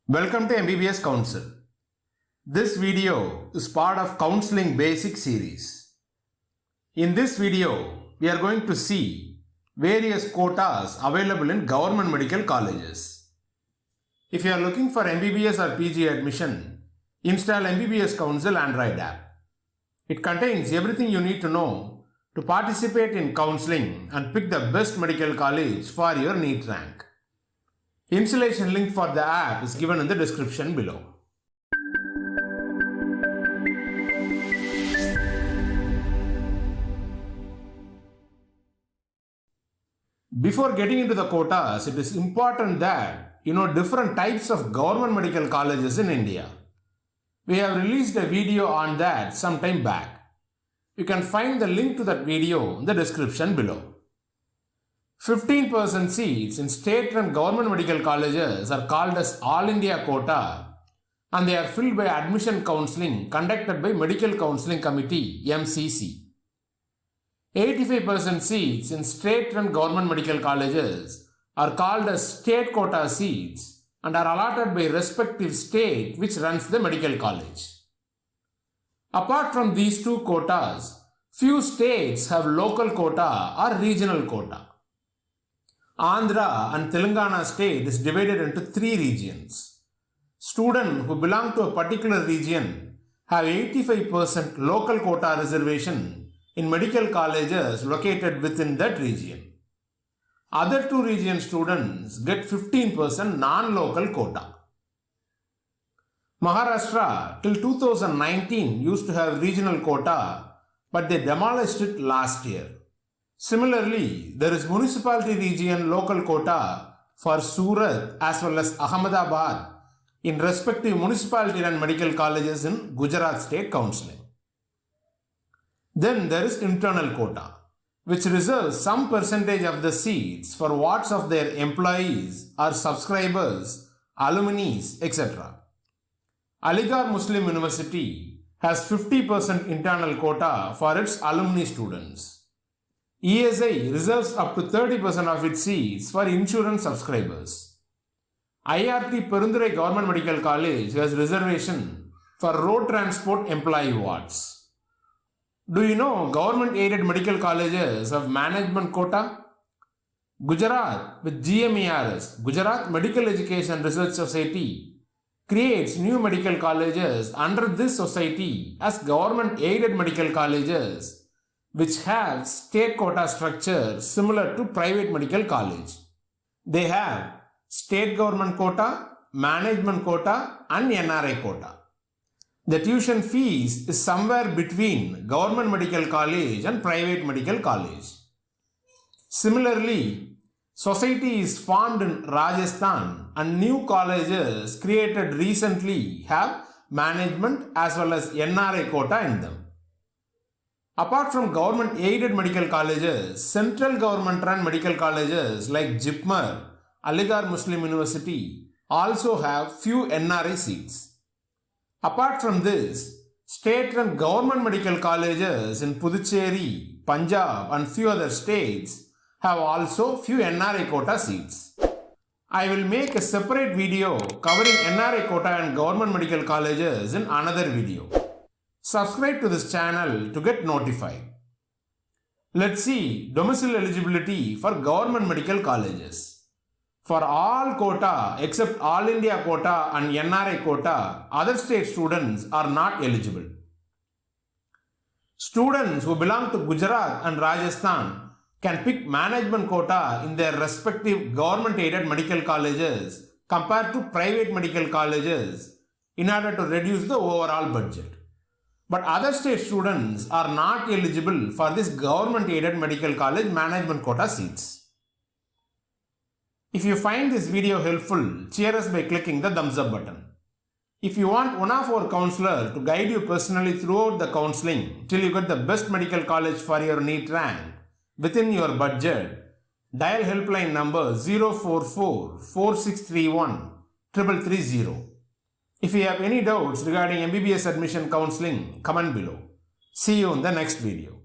Welcome to MBBS Council. This video is part of Counseling Basic series. In this video, we are going to see various quotas available in government medical colleges. If you are looking for MBBS or PG admission, install MBBSCouncil Android App. It contains everything you need to know to participate in counseling and pick the best medical college for your NEET rank. Installation link for the app is given in the description below. Before getting into the quotas, it is important that you know different types of government medical colleges in India. We have released a video on that some time back. You can find the link to that video in the description below. 15% seats in state and government medical colleges are called as All India Quota, and they are filled by admission counseling conducted by Medical Counseling Committee MCC. 85% seats in state and government medical colleges are called as state quota seats and are allotted by respective state which runs the medical college. Apart from these two quotas, few states have local quota or regional quota. Andhra and Telangana state is divided into three regions. Students who belong to a particular region have 85% local quota reservation in medical colleges located within that region. Other two region students get 15% non-local quota. Maharashtra till 2019 used to have regional quota, but they demolished it last year. Similarly, there is municipality region local quota for Surat as well as Ahmedabad in respective municipality and medical colleges in Gujarat State Counseling. Then there is internal quota, which reserves some percentage of the seats for wards of their employees or subscribers, alumni, etc. Aligarh Muslim University has 50% internal quota for its alumni students. ESI reserves up to 30% of its seats for insurance subscribers. IRT Perundurai Government Medical College has reservation for road transport employee wards. Do you know government aided medical colleges have management quota? Gujarat with GMERS, Gujarat Medical Education Research Society, creates new medical colleges under this society as government aided medical colleges which have state quota structure similar to private medical college. They have state government quota, management quota and NRI quota. The tuition fees is somewhere between government medical college and private medical college. Similarly, society is formed in Rajasthan and new colleges created recently have management as well as NRI quota in them. Apart from government aided medical colleges, central government run medical colleges like JIPMER, Aligarh Muslim University also have few NRI seats. Apart from this, state and government medical colleges in Puducherry, Punjab and few other states have also few NRI quota seats. I will make a separate video covering NRI quota and government medical colleges in another video. Subscribe to this channel to get notified. Let's see domicile eligibility for government medical colleges. For all quota except All India quota and NRI quota, other state students are not eligible. Students who belong to Gujarat and Rajasthan can pick management quota in their respective government aided medical colleges compared to private medical colleges in order to reduce the overall budget. But other state students are not eligible for this government aided medical college management quota seats. If you find this video helpful, cheer us by clicking the thumbs up button. If you want one of our counselors to guide you personally throughout the counseling till you get the best medical college for your NEET rank within your budget, dial helpline number 044 4631 3330. If you have any doubts regarding MBBS admission counseling, comment below. See you in the next video.